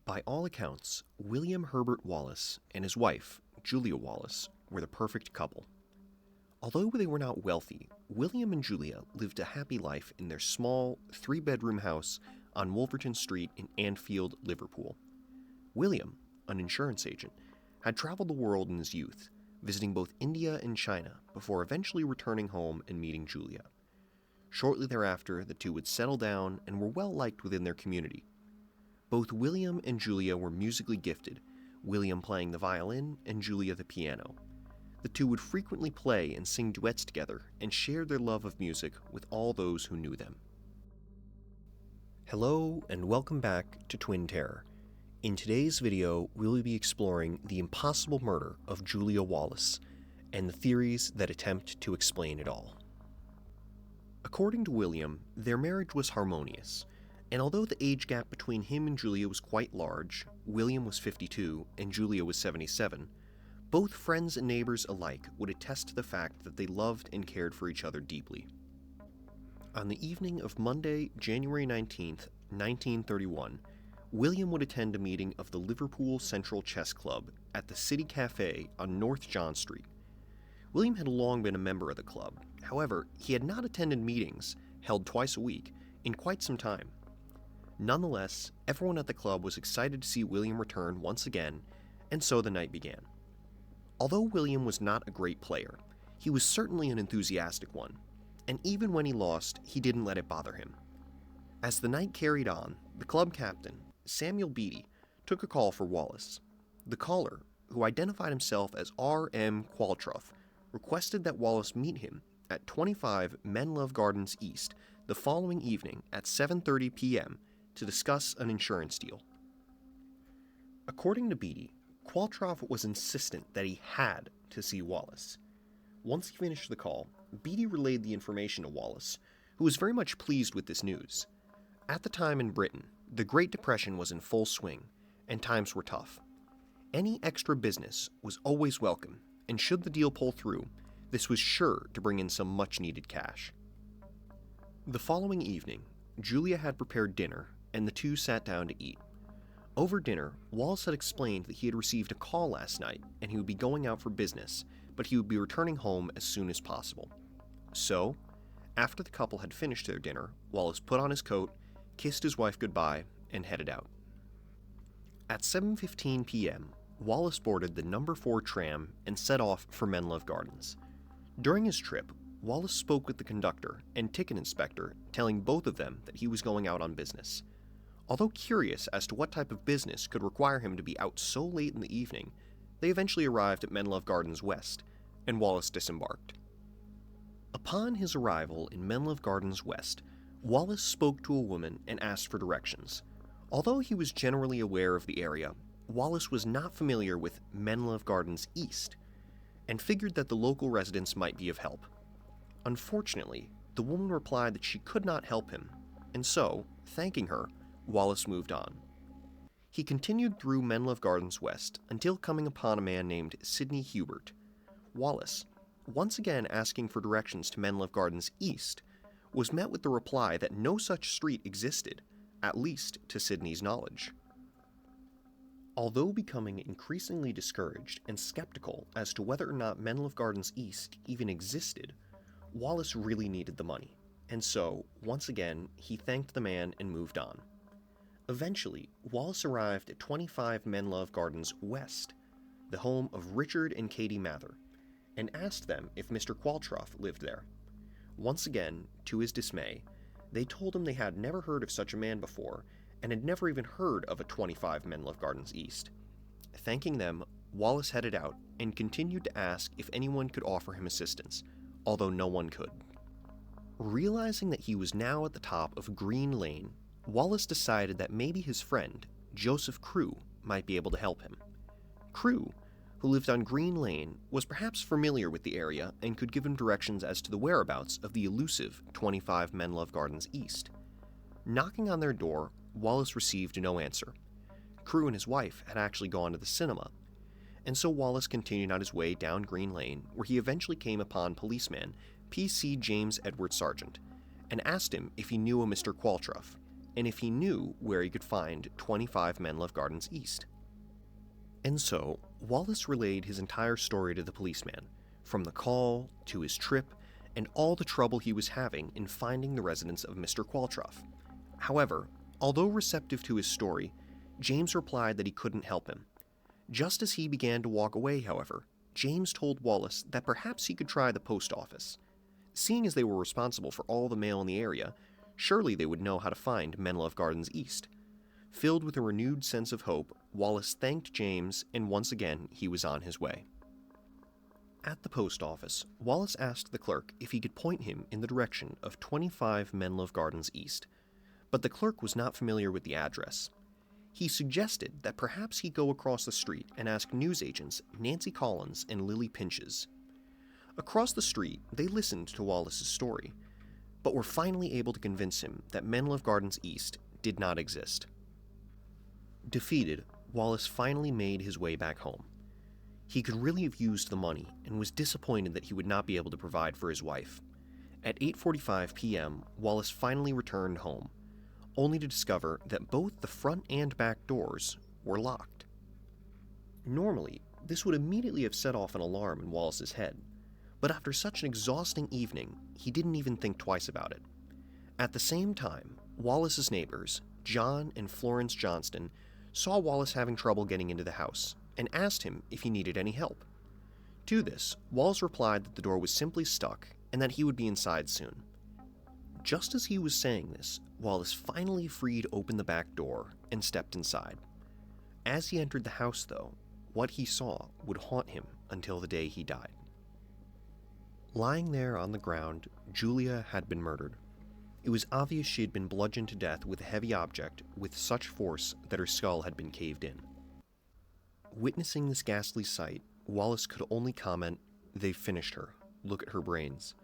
By all accounts, William Herbert Wallace and his wife, Julia Wallace, were the perfect couple. Although they were not wealthy, William and Julia lived a happy life in their small, three-bedroom house on Wolverton Street in Anfield, Liverpool. William, an insurance agent, had traveled the world in his youth, visiting both India and China before eventually returning home and meeting Julia. Shortly thereafter, the two would settle down and were well liked within their community. Both William and Julia were musically gifted, William playing the violin and Julia the piano. The two would frequently play and sing duets together and share their love of music with all those who knew them. Hello and welcome back to Twin Terror. In today's video, we will be exploring the impossible murder of Julia Wallace and the theories that attempt to explain it all. According to William, their marriage was harmonious, and although the age gap between him and Julia was quite large, William was 52 and Julia was 77, both friends and neighbors alike would attest to the fact that they loved and cared for each other deeply. On the evening of Monday, January 19th, 1931, William would attend a meeting of the Liverpool Central Chess Club at the City Cafe on North John Street. William had long been a member of the club, however, he had not attended meetings, held twice a week, in quite some time. Nonetheless, everyone at the club was excited to see William return once again, and so the night began. Although William was not a great player, he was certainly an enthusiastic one, and even when he lost, he didn't let it bother him. As the night carried on, the club captain, Samuel Beattie, took a call for Wallace. The caller, who identified himself as R.M. Qualtrough, requested that Wallace meet him at 25 Menlove Gardens East the following evening at 7:30 p.m. to discuss an insurance deal. According to Beattie, Qualtrough was insistent that he had to see Wallace. Once he finished the call, Beattie relayed the information to Wallace, who was very much pleased with this news. At the time in Britain, the Great Depression was in full swing, and times were tough. Any extra business was always welcome, and should the deal pull through, this was sure to bring in some much-needed cash. The following evening, Julia had prepared dinner, and the two sat down to eat. Over dinner, Wallace had explained that he had received a call last night, and he would be going out for business, but he would be returning home as soon as possible. So, after the couple had finished their dinner, Wallace put on his coat, kissed his wife goodbye, and headed out. At 7:15 p.m., Wallace boarded the number 4 tram and set off for Menlove Gardens. During his trip, Wallace spoke with the conductor and ticket inspector, telling both of them that he was going out on business. Although curious as to what type of business could require him to be out so late in the evening, they eventually arrived at Menlove Gardens West, and Wallace disembarked. Upon his arrival in Menlove Gardens West, Wallace spoke to a woman and asked for directions. Although he was generally aware of the area, Wallace was not familiar with Menlove Gardens East, and figured that the local residents might be of help. Unfortunately, the woman replied that she could not help him, and so, thanking her, Wallace moved on. He continued through Menlove Gardens West until coming upon a man named Sidney Hubert. Wallace, once again asking for directions to Menlove Gardens East, was met with the reply that no such street existed, at least to Sidney's knowledge. Although becoming increasingly discouraged and skeptical as to whether or not Menlove Gardens East even existed, Wallace really needed the money, and so, once again, he thanked the man and moved on. Eventually, Wallace arrived at 25 Menlove Gardens West, the home of Richard and Katie Mather, and asked them if Mr. Qualtrough lived there. Once again, to his dismay, they told him they had never heard of such a man before, and had never even heard of a 25 Menlove Gardens East. Thanking them, Wallace headed out, and continued to ask if anyone could offer him assistance, although no one could. Realizing that he was now at the top of Green Lane, Wallace decided that maybe his friend, Joseph Crew, might be able to help him. Crew, who lived on Green Lane, was perhaps familiar with the area and could give him directions as to the whereabouts of the elusive 25 Menlove Gardens East. Knocking on their door, Wallace received no answer. Crew and his wife had actually gone to the cinema, and so Wallace continued on his way down Green Lane, where he eventually came upon policeman P.C. James Edward Sargent, and asked him if he knew a Mr. Qualtrough, and if he knew where he could find 25 Menlove Gardens East. And so, Wallace relayed his entire story to the policeman, from the call to his trip and all the trouble he was having in finding the residence of Mr. Qualtrough. However, although receptive to his story, James replied that he couldn't help him. Just as he began to walk away, however, James told Wallace that perhaps he could try the post office. Seeing as they were responsible for all the mail in the area, surely they would know how to find Menlove Gardens East. Filled with a renewed sense of hope, Wallace thanked James, and once again he was on his way. At the post office, Wallace asked the clerk if he could point him in the direction of 25 Menlove Gardens East, but the clerk was not familiar with the address. He suggested that perhaps he go across the street and ask newsagents Nancy Collins and Lily Pinches. Across the street, they listened to Wallace's story, but were finally able to convince him that Menlove Gardens East did not exist. Defeated, Wallace finally made his way back home. He could really have used the money and was disappointed that he would not be able to provide for his wife. At 8:45 p.m., Wallace finally returned home, only to discover that both the front and back doors were locked. Normally, this would immediately have set off an alarm in Wallace's head, but after such an exhausting evening, he didn't even think twice about it. At the same time, Wallace's neighbors, John and Florence Johnston, saw Wallace having trouble getting into the house and asked him if he needed any help. To this, Wallace replied that the door was simply stuck and that he would be inside soon. Just as he was saying this, Wallace finally freed open the back door and stepped inside. As he entered the house, though, what he saw would haunt him until the day he died. Lying there on the ground, Julia had been murdered. It was obvious she had been bludgeoned to death with a heavy object with such force that her skull had been caved in. Witnessing this ghastly sight, Wallace could only comment, "They've finished her. Look at her brains,"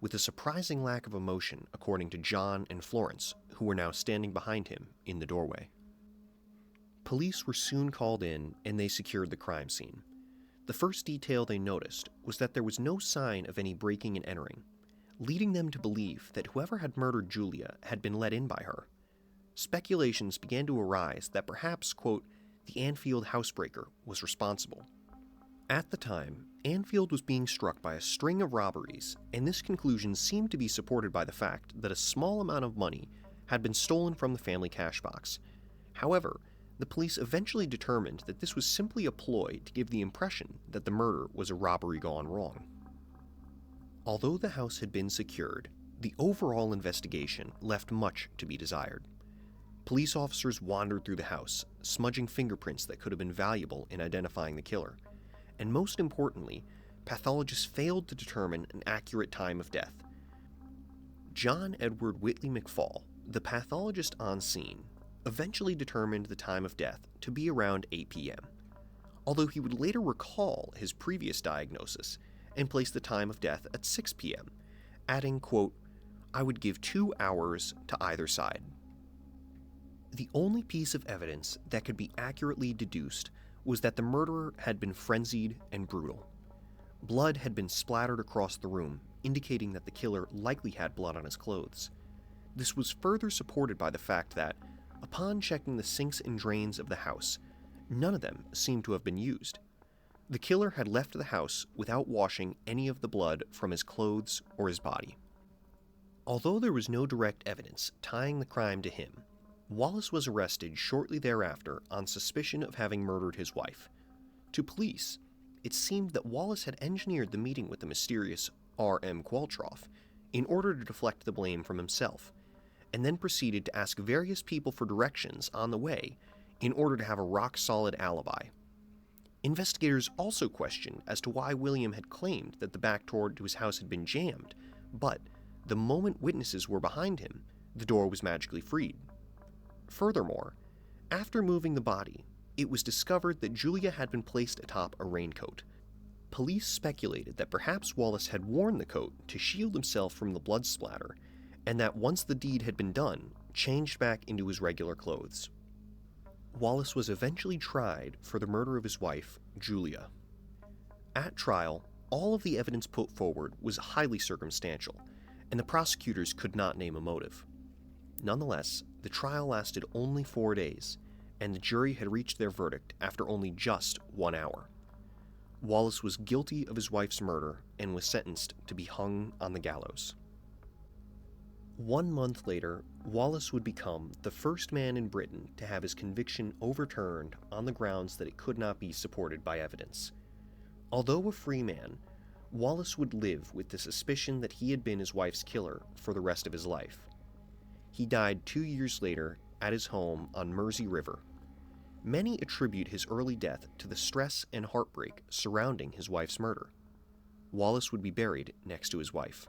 with a surprising lack of emotion according to John and Florence, who were now standing behind him in the doorway. Police were soon called in and they secured the crime scene. The first detail they noticed was that there was no sign of any breaking and entering, leading them to believe that whoever had murdered Julia had been let in by her. Speculations began to arise that perhaps, quote, the Anfield housebreaker was responsible. At the time, Anfield was being struck by a string of robberies, and this conclusion seemed to be supported by the fact that a small amount of money had been stolen from the family cash box. However, the police eventually determined that this was simply a ploy to give the impression that the murder was a robbery gone wrong. Although the house had been secured, the overall investigation left much to be desired. Police officers wandered through the house, smudging fingerprints that could have been valuable in identifying the killer. And most importantly, pathologists failed to determine an accurate time of death. John Edward Whitley McFall, the pathologist on scene, eventually determined the time of death to be around 8 p.m., although he would later recall his previous diagnosis and place the time of death at 6 p.m., adding, quote, "I would give 2 hours to either side." The only piece of evidence that could be accurately deduced was that the murderer had been frenzied and brutal. Blood had been splattered across the room, indicating that the killer likely had blood on his clothes. This was further supported by the fact that, upon checking the sinks and drains of the house, none of them seemed to have been used. The killer had left the house without washing any of the blood from his clothes or his body. Although there was no direct evidence tying the crime to him, Wallace was arrested shortly thereafter on suspicion of having murdered his wife. To police, it seemed that Wallace had engineered the meeting with the mysterious R.M. Qualtrough in order to deflect the blame from himself, and then proceeded to ask various people for directions on the way in order to have a rock-solid alibi. Investigators also questioned as to why William had claimed that the back door to his house had been jammed, but the moment witnesses were behind him, the door was magically freed. Furthermore, after moving the body, it was discovered that Julia had been placed atop a raincoat. Police speculated that perhaps Wallace had worn the coat to shield himself from the blood splatter, and that once the deed had been done, changed back into his regular clothes. Wallace was eventually tried for the murder of his wife, Julia. At trial, all of the evidence put forward was highly circumstantial, and the prosecutors could not name a motive. Nonetheless, the trial lasted only 4 days, and the jury had reached their verdict after only just 1 hour. Wallace was guilty of his wife's murder and was sentenced to be hung on the gallows. 1 month later, Wallace would become the first man in Britain to have his conviction overturned on the grounds that it could not be supported by evidence. Although a free man, Wallace would live with the suspicion that he had been his wife's killer for the rest of his life. He died 2 years later at his home on Mersey River. Many attribute his early death to the stress and heartbreak surrounding his wife's murder. Wallace would be buried next to his wife.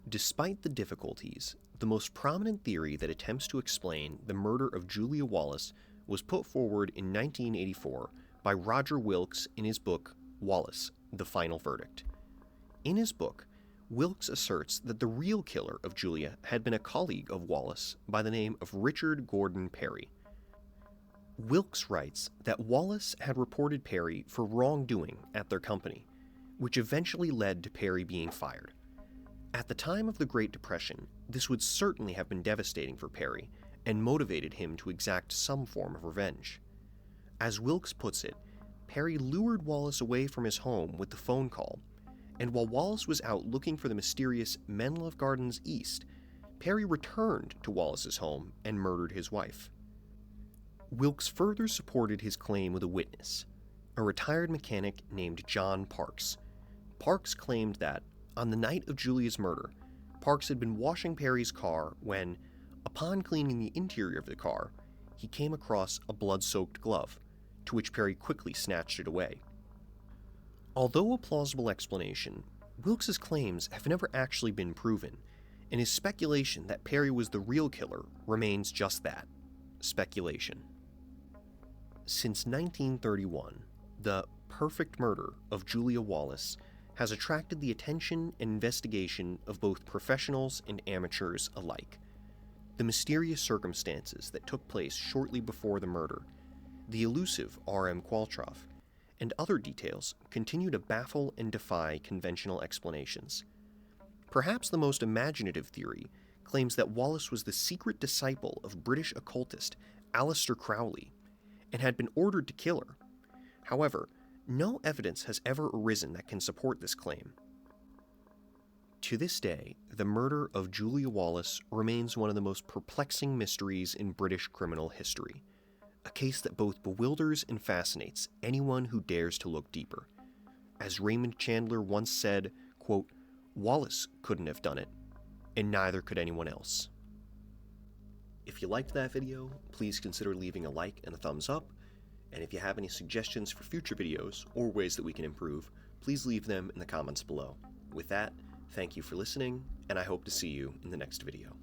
Despite the difficulties, the most prominent theory that attempts to explain the murder of Julia Wallace was put forward in 1984 by Roger Wilkes in his book Wallace, The Final Verdict. In his book, Wilkes asserts that the real killer of Julia had been a colleague of Wallace by the name of Richard Gordon Perry. Wilkes writes that Wallace had reported Perry for wrongdoing at their company, which eventually led to Perry being fired. At the time of the Great Depression, this would certainly have been devastating for Perry and motivated him to exact some form of revenge. As Wilkes puts it, Perry lured Wallace away from his home with the phone call, and while Wallace was out looking for the mysterious Menlove Gardens East, Perry returned to Wallace's home and murdered his wife. Wilkes further supported his claim with a witness, a retired mechanic named John Parks. Parks claimed that, on the night of Julia's murder, Parks had been washing Perry's car when, upon cleaning the interior of the car, he came across a blood-soaked glove, to which Perry quickly snatched it away. Although a plausible explanation, Wilkes's claims have never actually been proven, and his speculation that Perry was the real killer remains just that, speculation. Since 1931, the perfect murder of Julia Wallace has attracted the attention and investigation of both professionals and amateurs alike. The mysterious circumstances that took place shortly before the murder, the elusive R.M. Qualtrough, and other details continue to baffle and defy conventional explanations. Perhaps the most imaginative theory claims that Wallace was the secret disciple of British occultist Aleister Crowley and had been ordered to kill her. However, no evidence has ever arisen that can support this claim. To this day, the murder of Julia Wallace remains one of the most perplexing mysteries in British criminal history, a case that both bewilders and fascinates anyone who dares to look deeper. As Raymond Chandler once said, quote, "Wallace couldn't have done it, and neither could anyone else." If you liked that video, please consider leaving a like and a thumbs up. And if you have any suggestions for future videos or ways that we can improve, please leave them in the comments below. With that, thank you for listening, and I hope to see you in the next video.